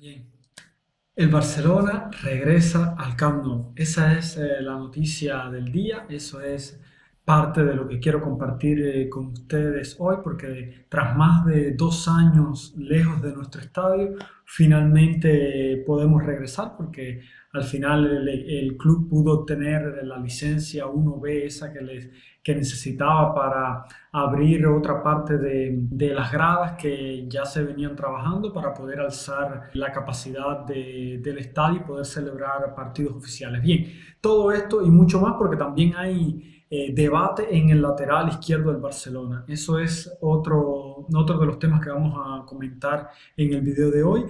Bien, el Barcelona regresa al Camp Nou. Esa es la noticia del día, eso es parte de lo que quiero compartir con ustedes hoy, porque tras más de 2 años lejos de nuestro estadio, finalmente podemos regresar, porque al final el club pudo obtener la licencia 1B, esa que necesitaba para abrir otra parte de las gradas que ya se venían trabajando para poder alzar la capacidad del estadio y poder celebrar partidos oficiales. Bien, todo esto y mucho más porque también hay debate en el lateral izquierdo del Barcelona. Eso es otro de los temas que vamos a comentar en el video de hoy.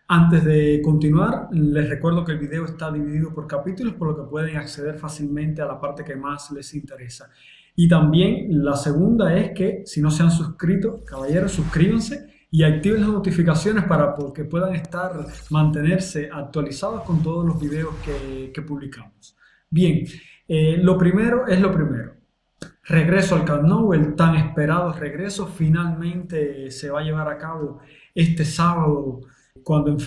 Antes de continuar, les recuerdo que el video está dividido por capítulos, por lo que pueden acceder fácilmente a la parte que más les interesa. Y también la segunda es que si no se han suscrito, caballeros, suscríbanse y activen las notificaciones para que puedan mantenerse actualizados con todos los videos que publicamos. Bien, lo primero es lo primero. Regreso al Camp Nou, el tan esperado regreso, finalmente se va a llevar a cabo este sábado cuando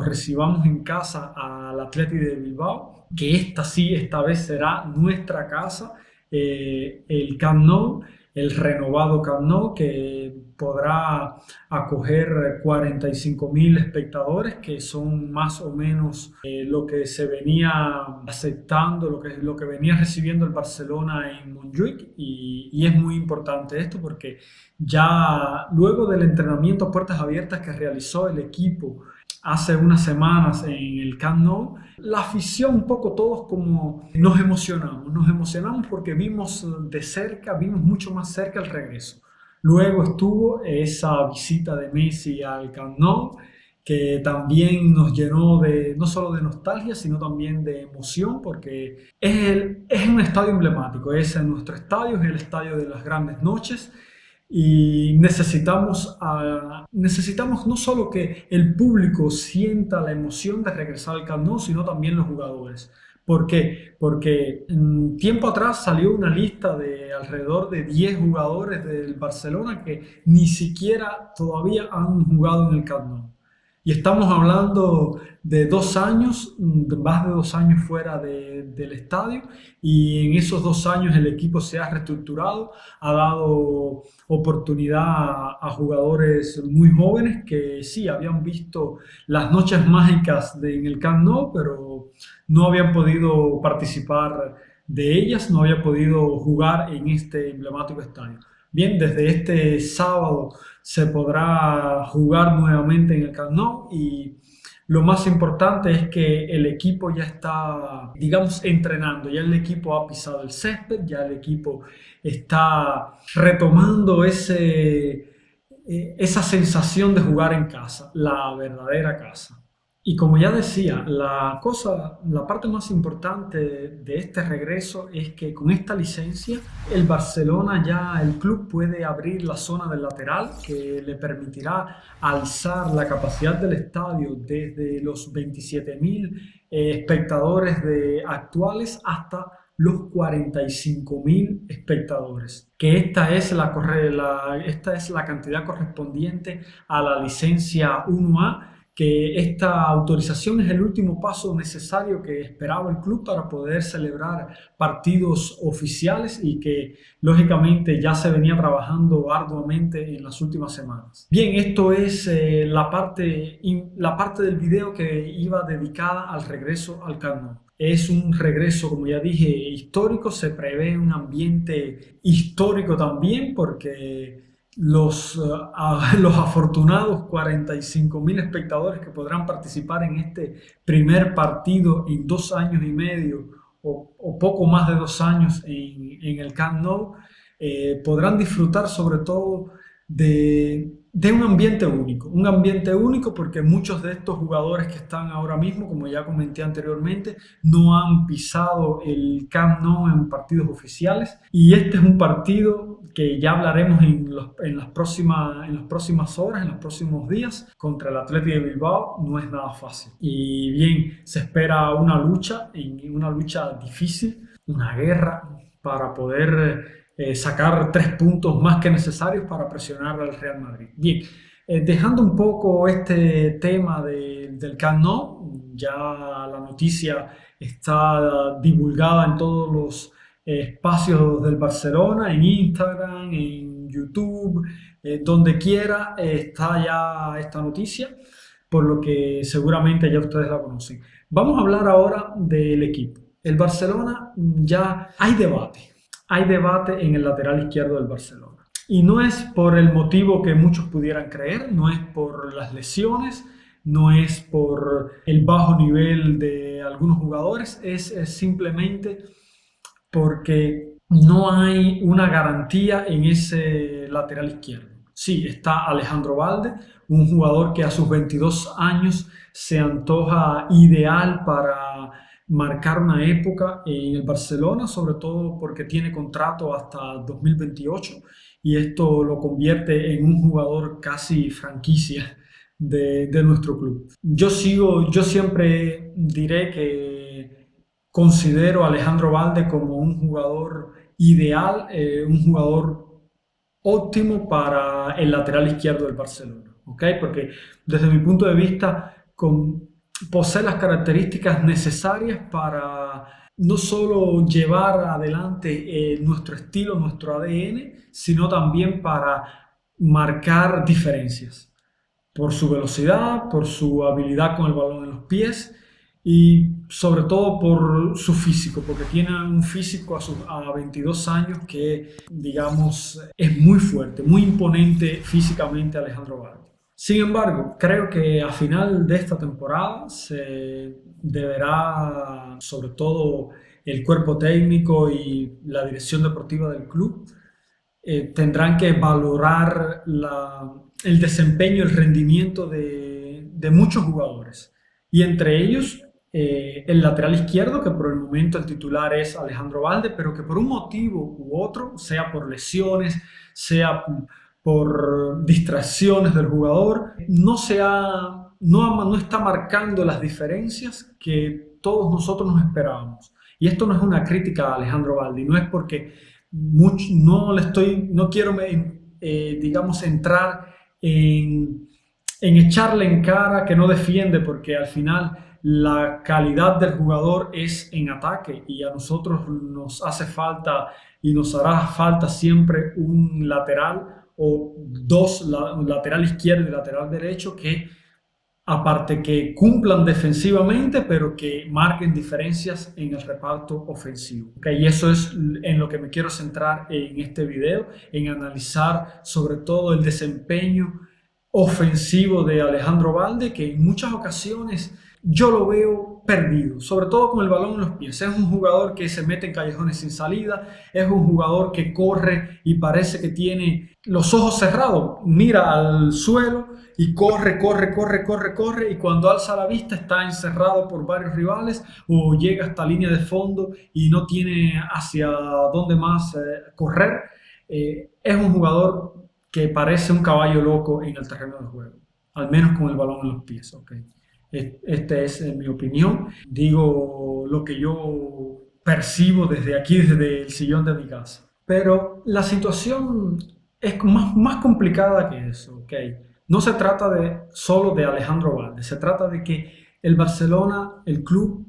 recibamos en casa al Athletic de Bilbao, que esta vez será nuestra casa, el Camp Nou, el renovado Camp Nou, que podrá acoger 45.000 espectadores, que son más o menos lo que se venía aceptando, lo que venía recibiendo el Barcelona en Montjuic, y es muy importante esto porque ya luego del entrenamiento a puertas abiertas que realizó el equipo hace unas semanas en el Camp Nou, la afición un poco todos como nos emocionamos porque vimos mucho más cerca el regreso. Luego estuvo esa visita de Messi al Camp Nou, que también nos llenó no solo de nostalgia, sino también de emoción, porque es un estadio emblemático, es nuestro estadio, es el estadio de las grandes noches, y necesitamos no solo que el público sienta la emoción de regresar al Camp Nou, sino también los jugadores. ¿Por qué? Porque tiempo atrás salió una lista de alrededor de 10 jugadores del Barcelona que ni siquiera todavía han jugado en el Camp Nou. Y estamos hablando de 2 años, más de 2 años fuera del estadio, y en esos 2 años el equipo se ha reestructurado, ha dado oportunidad a jugadores muy jóvenes que sí habían visto las noches mágicas en el Camp Nou, pero no habían podido participar de ellas, no habían podido jugar en este emblemático estadio. Bien, desde este sábado se podrá jugar nuevamente en el Camp Nou, y lo más importante es que el equipo ya está, digamos, entrenando, ya el equipo ha pisado el césped, ya el equipo está retomando esa sensación de jugar en casa, la verdadera casa. Y como ya decía, la parte más importante de este regreso es que con esta licencia el Barcelona ya, el club puede abrir la zona del lateral que le permitirá alzar la capacidad del estadio desde los 27.000 espectadores actuales hasta los 45.000 espectadores, que esta es la cantidad correspondiente a la licencia 1A, que esta autorización es el último paso necesario que esperaba el club para poder celebrar partidos oficiales, y que lógicamente ya se venía trabajando arduamente en las últimas semanas. Bien, esto es la parte del video que iba dedicada al regreso al Camp Nou. Es un regreso, como ya dije, histórico, se prevé un ambiente histórico también, porque los afortunados 45.000 espectadores que podrán participar en este primer partido en 2 años y medio, o poco más de 2 años en el Camp Nou, podrán disfrutar sobre todo de un ambiente único porque muchos de estos jugadores que están ahora mismo, como ya comenté anteriormente, no han pisado el Camp Nou en partidos oficiales, y este es un partido que ya hablaremos en las próximas horas, en los próximos días, contra el Athletic de Bilbao. No es nada fácil. Y bien, se espera una lucha difícil, una guerra para poder sacar 3 puntos más que necesarios para presionar al Real Madrid. Bien, Dejando un poco este tema del Camp Nou, ya la noticia está divulgada en todos los espacios del Barcelona, en Instagram, en YouTube, donde quiera está ya esta noticia, por lo que seguramente ya ustedes la conocen. Vamos a hablar ahora del equipo. El Barcelona ya hay debate en el lateral izquierdo del Barcelona. Y no es por el motivo que muchos pudieran creer, no es por las lesiones, no es por el bajo nivel de algunos jugadores, es simplemente porque no hay una garantía en ese lateral izquierdo. Sí, está Alejandro Valde, un jugador que a sus 22 años se antoja ideal para marcar una época en el Barcelona, sobre todo porque tiene contrato hasta 2028 y esto lo convierte en un jugador casi franquicia de nuestro club. Yo siempre diré que considero a Alejandro Valde como un jugador ideal, un jugador óptimo para el lateral izquierdo del Barcelona, ¿ok? Porque desde mi punto de vista posee las características necesarias para no solo llevar adelante nuestro estilo, nuestro ADN, sino también para marcar diferencias por su velocidad, por su habilidad con el balón en los pies y sobre todo por su físico, porque tiene un físico a 22 años que, digamos, es muy fuerte, muy imponente físicamente Alejandro Valde. Sin embargo, creo que a final de esta temporada se deberá, sobre todo el cuerpo técnico y la dirección deportiva del club, tendrán que valorar el desempeño, el rendimiento de muchos jugadores. Y entre ellos, el lateral izquierdo, que por el momento el titular es Alejandro Valde, pero que por un motivo u otro, sea por lesiones, sea por distracciones del jugador, no está marcando las diferencias que todos nosotros nos esperábamos. Y esto no es una crítica a Alejandro Valde, no es porque no quiero, digamos, entrar en echarle en cara que no defiende, porque al final la calidad del jugador es en ataque y a nosotros nos hace falta y nos hará falta siempre un lateral o dos, lateral izquierdo y lateral derecho, que aparte que cumplan defensivamente, pero que marquen diferencias en el reparto ofensivo. ¿Okay? Y eso es en lo que me quiero centrar en este video, en analizar sobre todo el desempeño ofensivo de Alejandro Valde, que en muchas ocasiones yo lo veo perdido, sobre todo con el balón en los pies. Es un jugador que se mete en callejones sin salida, es un jugador que corre y parece que tiene los ojos cerrados, mira al suelo y corre, y cuando alza la vista está encerrado por varios rivales o llega hasta línea de fondo y no tiene hacia dónde más correr. Es un jugador que parece un caballo loco en el terreno de juego, al menos con el balón en los pies. ¿Okay? Esta es mi opinión. Digo lo que yo percibo desde aquí, desde el sillón de mi casa. Pero la situación es más complicada que eso. ¿Okay? No se trata solo de Alejandro Valde, se trata de que el Barcelona, el club,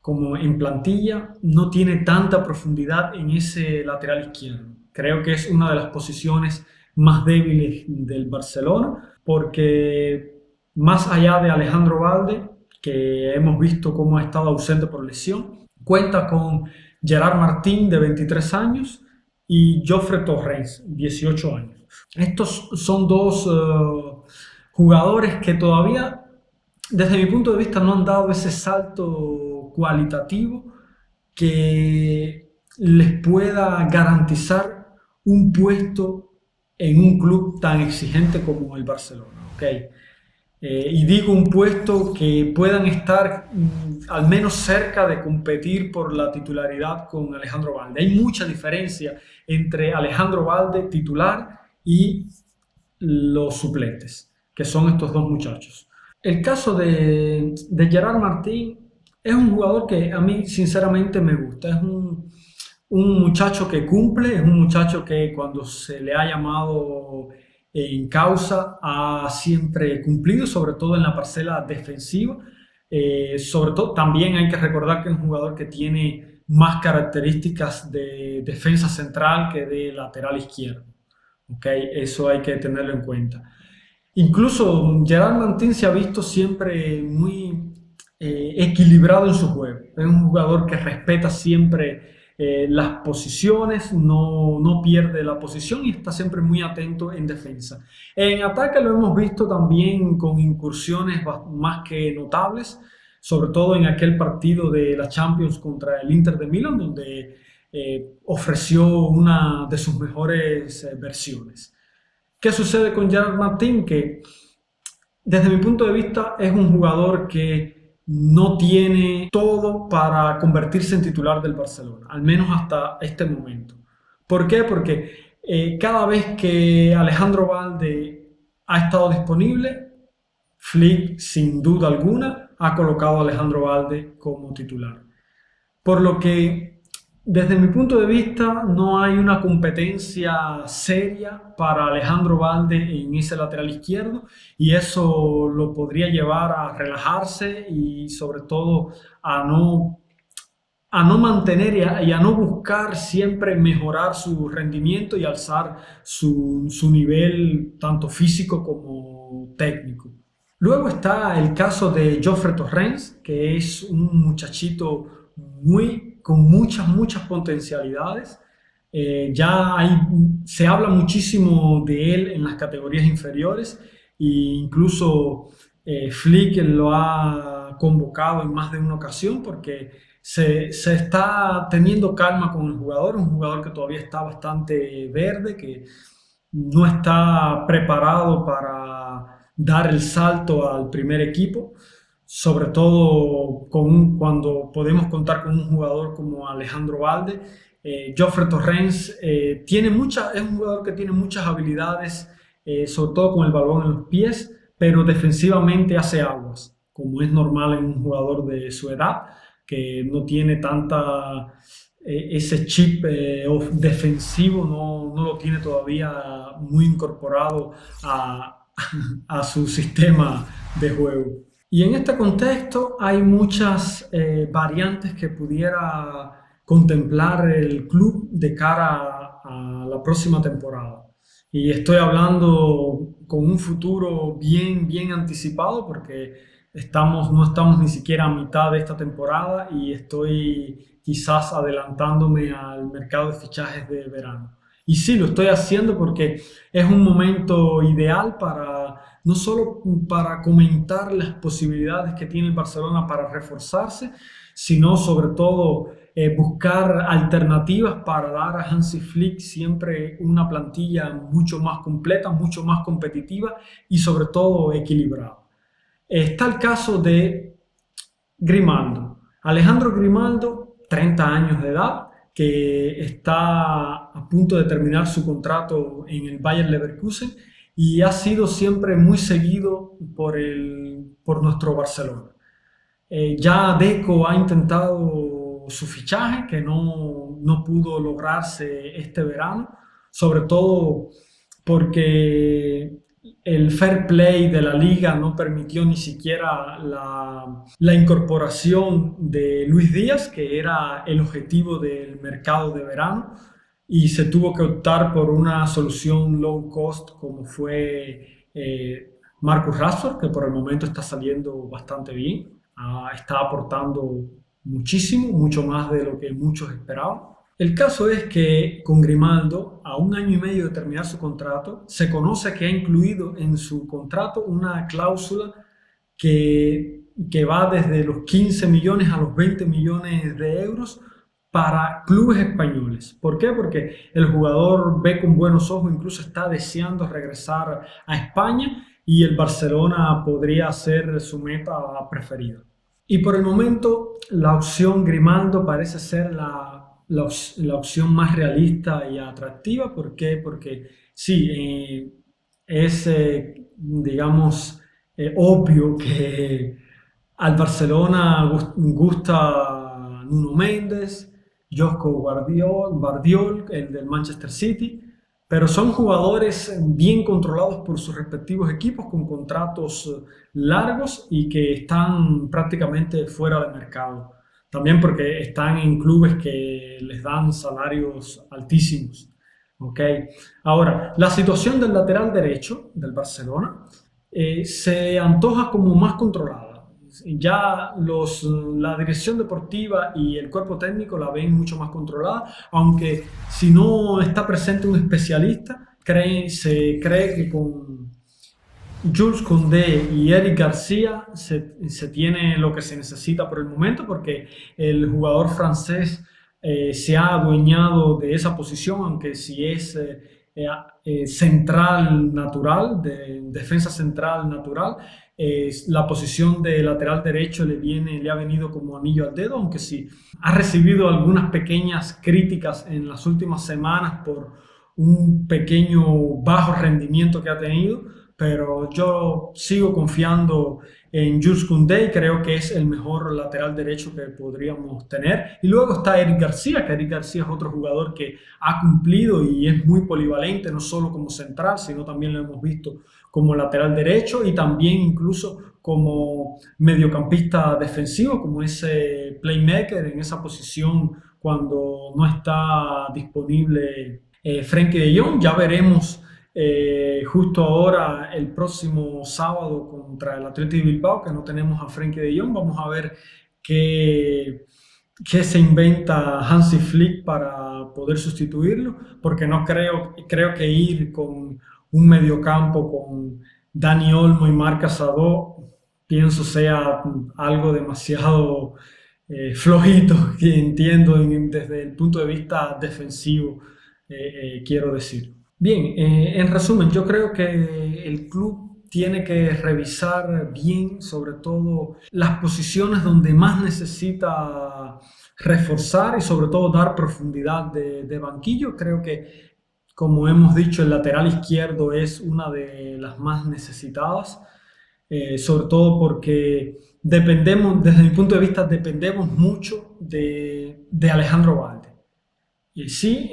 como en plantilla, no tiene tanta profundidad en ese lateral izquierdo. Creo que es una de las posiciones más débiles del Barcelona, porque más allá de Alejandro Valde, que hemos visto cómo ha estado ausente por lesión, cuenta con Gerard Martín, de 23 años, y Jofre Torrens, 18 años. Estos son dos jugadores que todavía, desde mi punto de vista, no han dado ese salto cualitativo que les pueda garantizar un puesto en un club tan exigente como el Barcelona. ¿Okay? Y digo un puesto que puedan estar al menos cerca de competir por la titularidad con Alejandro Valde. Hay mucha diferencia entre Alejandro Valde titular y los suplentes, que son estos dos muchachos. El caso de Gerard Martín es un jugador que a mí sinceramente me gusta. Es un muchacho que cumple, es un muchacho que cuando se le ha llamado en causa ha siempre cumplido, sobre todo en la parcela defensiva. Sobre todo, también hay que recordar que es un jugador que tiene más características de defensa central que de lateral izquierdo. ¿Ok? Eso hay que tenerlo en cuenta. Incluso Gerard Martín se ha visto siempre muy equilibrado en su juego. Es un jugador que respeta siempre las posiciones, no pierde la posición y está siempre muy atento en defensa. En ataque lo hemos visto también con incursiones más que notables, sobre todo en aquel partido de la Champions contra el Inter de Milán, donde ofreció una de sus mejores versiones. ¿Qué sucede con Gerard Martín? Que desde mi punto de vista es un jugador que no tiene todo para convertirse en titular del Barcelona, al menos hasta este momento. ¿Por qué? Porque cada vez que Alejandro Valde ha estado disponible, Flick, sin duda alguna, ha colocado a Alejandro Valde como titular. Por lo que, desde mi punto de vista, no hay una competencia seria para Alejandro Valde en ese lateral izquierdo y eso lo podría llevar a relajarse y sobre todo a no mantener y a no buscar siempre mejorar su rendimiento y alzar su nivel tanto físico como técnico. Luego está el caso de Jofre Torrens, que es un muchachito con muchas potencialidades. Se habla muchísimo de él en las categorías inferiores e incluso Flick lo ha convocado en más de una ocasión porque se está teniendo calma con el jugador, un jugador que todavía está bastante verde, que no está preparado para dar el salto al primer equipo, sobre todo cuando podemos contar con un jugador como Alejandro Valde. Jofre Torrens es un jugador que tiene muchas habilidades, sobre todo con el balón en los pies, pero defensivamente hace aguas, como es normal en un jugador de su edad, que no tiene ese chip defensivo, no lo tiene todavía muy incorporado a su sistema de juego. Y en este contexto hay muchas variantes que pudiera contemplar el club de cara a la próxima temporada. Y estoy hablando con un futuro bien anticipado porque no estamos ni siquiera a mitad de esta temporada y estoy quizás adelantándome al mercado de fichajes de verano. Y sí, lo estoy haciendo porque es un momento ideal no solo para comentar las posibilidades que tiene el Barcelona para reforzarse, sino sobre todo buscar alternativas para dar a Hansi Flick siempre una plantilla mucho más completa, mucho más competitiva y sobre todo equilibrada. Está el caso de Grimaldo. Alejandro Grimaldo, 30 años de edad, que está a punto de terminar su contrato en el Bayer Leverkusen y ha sido siempre muy seguido por nuestro Barcelona. Ya Deco ha intentado su fichaje, que no pudo lograrse este verano, sobre todo porque el fair play de la liga no permitió ni siquiera la incorporación de Luis Díaz, que era el objetivo del mercado de verano, y se tuvo que optar por una solución low cost como fue Marcus Rashford, que por el momento está saliendo bastante bien, está aportando muchísimo, mucho más de lo que muchos esperaban. El caso es que con Grimaldo, a un año y medio de terminar su contrato, se conoce que ha incluido en su contrato una cláusula que va desde los 15 millones a los 20 millones de euros para clubes españoles. ¿Por qué? Porque el jugador ve con buenos ojos, incluso está deseando regresar a España y el Barcelona podría ser su meta preferida. Y por el momento la opción Grimaldo parece ser la opción más realista y atractiva. ¿Por qué? Porque sí, es, digamos, obvio que al Barcelona gusta Nuno Méndez, Josko Guardiol, el del Manchester City, pero son jugadores bien controlados por sus respectivos equipos con contratos largos y que están prácticamente fuera de mercado. También porque están en clubes que les dan salarios altísimos. ¿Ok? Ahora, la situación del lateral derecho del Barcelona se antoja como más controlada. Ya la dirección deportiva y el cuerpo técnico la ven mucho más controlada, aunque si no está presente un especialista, se cree que con Jules Koundé y Eric García se tiene lo que se necesita por el momento, porque el jugador francés se ha adueñado de esa posición, aunque si es central natural, de defensa central natural, la posición de lateral derecho le ha venido como anillo al dedo, aunque sí ha recibido algunas pequeñas críticas en las últimas semanas por un pequeño bajo rendimiento que ha tenido, pero yo sigo confiando en Jules Koundé y creo que es el mejor lateral derecho que podríamos tener. Y luego está Eric García, que Eric García es otro jugador que ha cumplido y es muy polivalente, no solo como central, sino también lo hemos visto como lateral derecho y también incluso como mediocampista defensivo, como ese playmaker en esa posición cuando no está disponible Frenkie de Jong. Ya veremos justo ahora, el próximo sábado contra el Athletic Bilbao, que no tenemos a Frenkie de Jong. Vamos a ver qué se inventa Hansi Flick para poder sustituirlo, porque no creo que ir con un mediocampo con Dani Olmo y Marc Casado, pienso sea algo demasiado flojito, que entiendo desde el punto de vista defensivo, quiero decir. Bien, en resumen, yo creo que el club tiene que revisar bien, sobre todo las posiciones donde más necesita reforzar y sobre todo dar profundidad de banquillo. Creo que, como hemos dicho, el lateral izquierdo es una de las más necesitadas, sobre todo porque dependemos, desde mi punto de vista, dependemos mucho de Alejandro Valde. Y sí,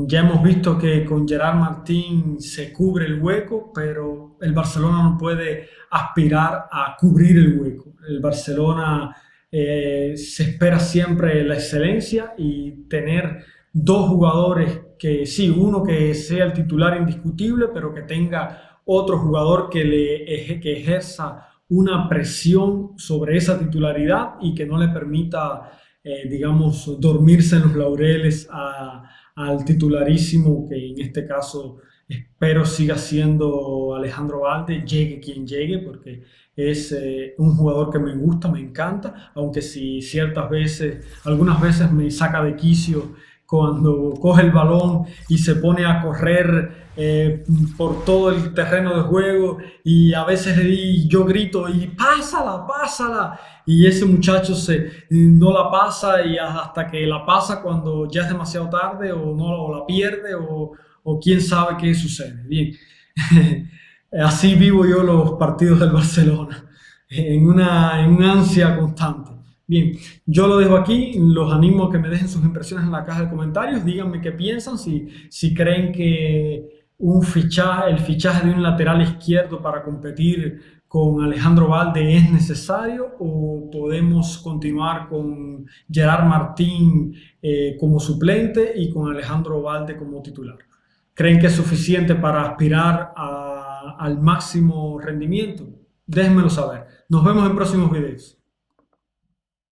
ya hemos visto que con Gerard Martín se cubre el hueco, pero el Barcelona no puede aspirar a cubrir el hueco. El Barcelona se espera siempre la excelencia y tener dos jugadores que sí, uno que sea el titular indiscutible, pero que tenga otro jugador que ejerza una presión sobre esa titularidad y que no le permita digamos, dormirse en los laureles al titularísimo, que en este caso espero siga siendo Alejandro Valde, llegue quien llegue, porque es un jugador que me gusta, me encanta, aunque si algunas veces me saca de quicio cuando coge el balón y se pone a correr por todo el terreno de juego y a veces yo grito y pásala, pásala, y ese muchacho no la pasa y hasta que la pasa cuando ya es demasiado tarde o no o la pierde o quién sabe qué sucede. Bien, así vivo yo los partidos del Barcelona, en una ansia constante. Bien, yo lo dejo aquí, los animo a que me dejen sus impresiones en la caja de comentarios, díganme qué piensan, si creen que el fichaje de un lateral izquierdo para competir con Alejandro Valde es necesario o podemos continuar con Gerard Martín como suplente y con Alejandro Valde como titular. ¿Creen que es suficiente para aspirar al máximo rendimiento? Déjenmelo saber. Nos vemos en próximos videos.